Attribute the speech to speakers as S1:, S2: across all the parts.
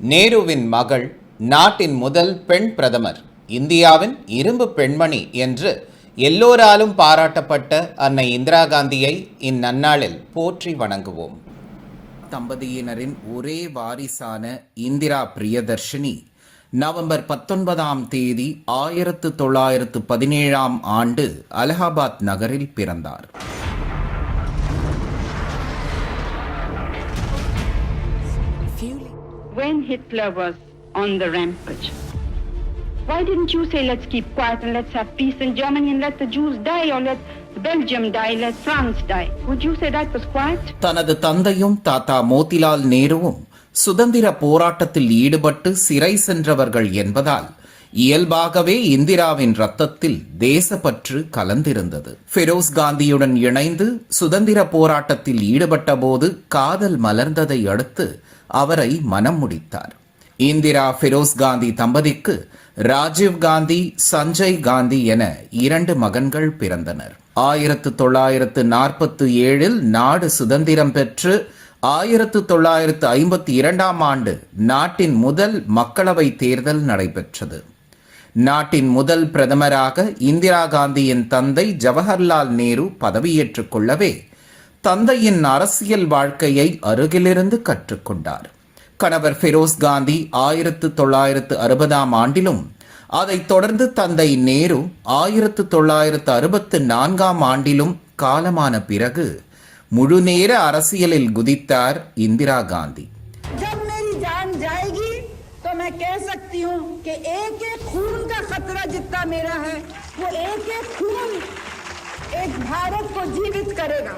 S1: நேருவின் மகள் நாட்டின் முதல் பெண் பிரதமர், இந்தியாவின் இரும்பு பெண்மணி என்று எல்லோராலும் பாராட்டப்பட்ட அன்னை இந்திரா காந்தியை இந்நன்னாளில் போற்றி வணங்குவோம். தம்பதியினரின் ஒரே வாரிசான இந்திரா பிரியதர்ஷினி நவம்பர் 19ஆம் தேதி 1917ஆம் ஆண்டு அலகாபாத் நகரில் பிறந்தார்.
S2: When Hitler was on the rampage, why didn't you say let's keep quiet and let's have peace in Germany and let the Jews die, or let Belgium die, let France die? Would you say that was quiet?
S1: தனது தந்தையும் தாத்தா மோதிலால் நேருவும் சுதந்திர போராட்டத்தில் ஈடுபட்டு சிறை சென்றவர்கள் என்பதால் இயல்பாகவே இந்திராவின் ரத்தத்தில் தேசப்பற்று கலந்திருந்தது. ஃபெரோஸ் காந்தியுடன் இணைந்து சுதந்திர போராட்டத்தில் ஈடுபட்ட போது காதல் மலர்ந்ததை அடுத்து அவரை மனம் முடித்தார். இந்திரா ஃபெரோஸ் காந்தி தம்பதிக்கு ராஜீவ் காந்தி, சஞ்சய் காந்தி என 2 மகன்கள் பிறந்தனர். 1947 நாடு சுதந்திரம் பெற்று 1952ஆம் ஆண்டு நாட்டின் முதல் மக்களவை தேர்தல் நடைபெற்றது. நாட்டின் முதல் பிரதமராக இந்திரா காந்தியின் தந்தை ஜவஹர்லால் நேரு பதவியேற்றுக் கொள்ளவே தந்தையின் அரசியல் வாழ்க்கையை அருகிலிருந்து கற்றுக்கொண்டார். கணவர் ஃபெரோஸ் காந்தி 1960ஆம் ஆண்டிலும் அதைத் தொடர்ந்து தந்தை நேரு 1964ஆம் ஆண்டிலும் காலமான பிறகு முழுநேர அரசியலில் குதித்தார் இந்திரா காந்தி.
S3: मैं कह सकती हूं कि एक एक खून का खतरा जितना मेरा है, वो एक एक खून एक भारत को जीवित करेगा.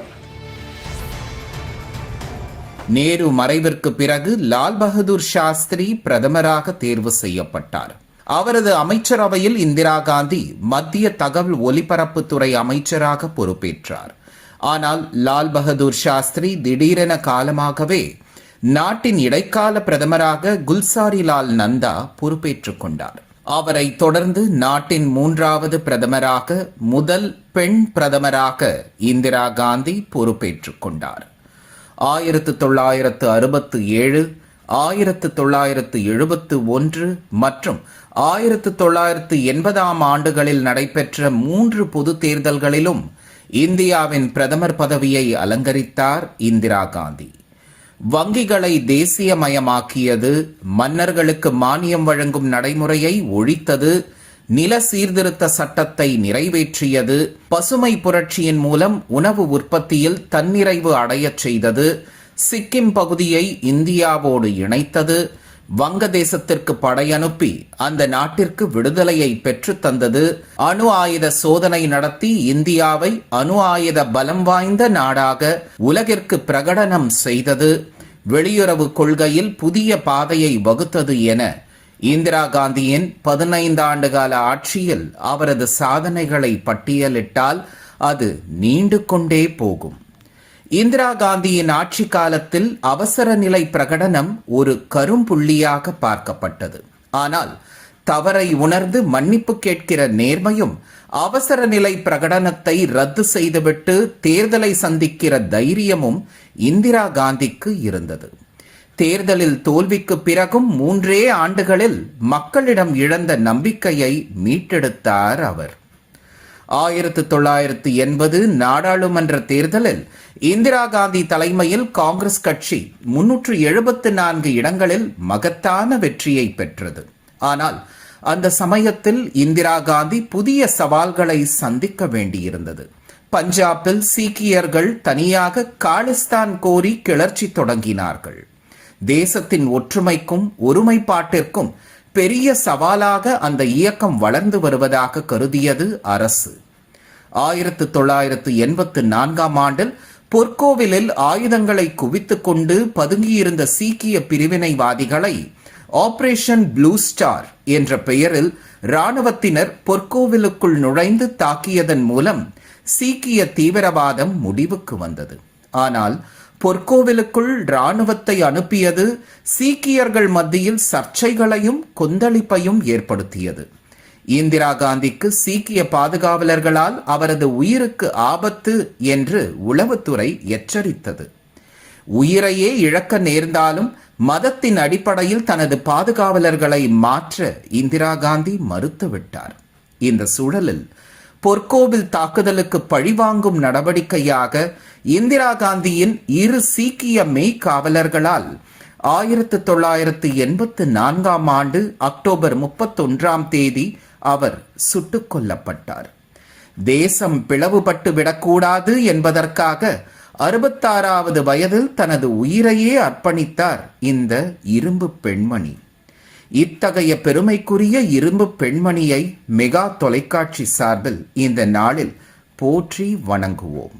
S1: நேரு மறைவிற்கு பிறகு லால் பகதூர் சாஸ்திரி பிரதமராக தேர்வு செய்யப்பட்டார். அவரது அமைச்சரவையில் இந்திரா காந்தி மத்திய தகவல் ஒலிபரப்புத்துறை அமைச்சராக பொறுப்பேற்றார். ஆனால் லால் பகதூர் சாஸ்திரி திடீரென காலமாகவே நாட்டின் இடைக்கால பிரதமராக குல்சாரிலால் நந்தா பொறுப்பேற்றுக் கொண்டார். அவரை தொடர்ந்து நாட்டின் 3வது பிரதமராக, முதல் பெண் பிரதமராக இந்திரா காந்தி பொறுப்பேற்றுக் கொண்டார். 1967, 1971 மற்றும் 1980ஆம் ஆண்டுகளில் நடைபெற்ற 3 பொது தேர்தல்களிலும் இந்தியாவின் பிரதமர் பதவியை அலங்கரித்தார் இந்திரா காந்தி. வங்கிகளை தேசியமயமாக்கியது, மன்னர்களுக்கு மானியம் வழங்கும் நடைமுறையை ஒழித்தது, நில சீர்திருத்த சட்டத்தை நிறைவேற்றியது, பசுமை புரட்சியின் மூலம் உணவு உற்பத்தியில் தன்னிறைவு அடையச் செய்தது, சிக்கிம் பகுதியை இந்தியாவோடு இணைத்தது, வங்கதேசத்திற்கு படையனுப்பி அந்த நாட்டிற்கு விடுதலையை பெற்றுத் தந்தது, அணு ஆயுத சோதனை நடத்தி இந்தியாவை அணு ஆயுத பலம் வாய்ந்த நாடாக உலகிற்கு பிரகடனம் செய்தது, வெளியுறவு கொள்கையில் புதிய பாதையை வகுத்தது என இந்திரா காந்தியின் 15 ஆண்டுகால ஆட்சியில் அவரது சாதனைகளை பட்டியலிட்டால் அது நீண்டு கொண்டே போகும். இந்திரா காந்தியின் ஆட்சி காலத்தில் அவசர நிலை பிரகடனம் ஒரு கரும்புள்ளியாக பார்க்கப்பட்டது. ஆனால் தவறை உணர்ந்து மன்னிப்பு கேட்கிற நேர்மையும், அவசர நிலை பிரகடனத்தை ரத்து செய்துவிட்டு தேர்தலை சந்திக்கிற தைரியமும் இந்திரா காந்திக்கு இருந்தது. தேர்தலில் தோல்விக்கு பிறகும் 3 ஆண்டுகளில் மக்களிடம் இழந்த நம்பிக்கையை மீட்டெடுத்தார் அவர். 1980 நாடாளுமன்ற தேர்தலில் இந்திரா காந்தி தலைமையில் காங்கிரஸ் கட்சி 374 இடங்களில் மகத்தான வெற்றியை பெற்றது. ஆனால் அந்த சமயத்தில் இந்திரா காந்தி புதிய சவால்களை சந்திக்க வேண்டியிருந்தது. பஞ்சாபில் சீக்கியர்கள் தனியாக காலிஸ்தான் கோரி கிளர்ச்சி தொடங்கினார்கள். தேசத்தின் ஒற்றுமைக்கும் ஒருமைப்பாட்டிற்கும் பெரிய சவாலாக அந்த இயக்கம் வளர்ந்து வருவதாக கருதியது அரசு. 1984ஆம் ஆண்டில் பொற்கோவிலில் ஆயுதங்களை குவித்துக் கொண்டு பதுங்கியிருந்த சீக்கிய பிரிவினைவாதிகளை ஆபரேஷன் ப்ளூ ஸ்டார் என்ற பெயரில் இராணுவத்தினர் பொற்கோவிலுக்குள் நுழைந்து தாக்கியதன் மூலம் சீக்கிய தீவிரவாதம் முடிவுக்கு வந்தது. ஆனால் பொற்கோவிலுக்குள் இராணுவத்தை அனுப்பியது சீக்கியர்கள் மத்தியில் சர்ச்சைகளையும் கொந்தளிப்பையும் ஏற்படுத்தியது. இந்திரா காந்திக்கு சீக்கிய பாதுகாவலர்களால் அவரது உயிருக்கு ஆபத்து என்று உளவுத்துறை எச்சரித்தது. உயிரையே இழக்க நேர்ந்தாலும் மதத்தின் அடிப்படையில் தனது பாதுகாவலர்களை மாற்ற இந்திரா காந்தி மறுத்துவிட்டார். இந்த சூழலில் பொற்கோவில் தாக்குதலுக்கு பழிவாங்கும் நடவடிக்கையாக இந்திரா காந்தியின் 2 சீக்கிய மெய்காவலர்களால் 1984 ஆண்டு அக்டோபர் 31 அவர் சுட்டுக் கொல்லப்பட்டார். தேசம் பிளவுபட்டு விடக்கூடாது என்பதற்காக 66வது வயதில் தனது உயிரையே அர்ப்பணித்தார் இந்த இரும்பு பெண்மணி. இத்தகைய பெருமைக்குரிய இரும்பு பெண்மணியை மெகா தொலைக்காட்சி சார்பில் இந்த நாளில் போற்றி வணங்குவோம்.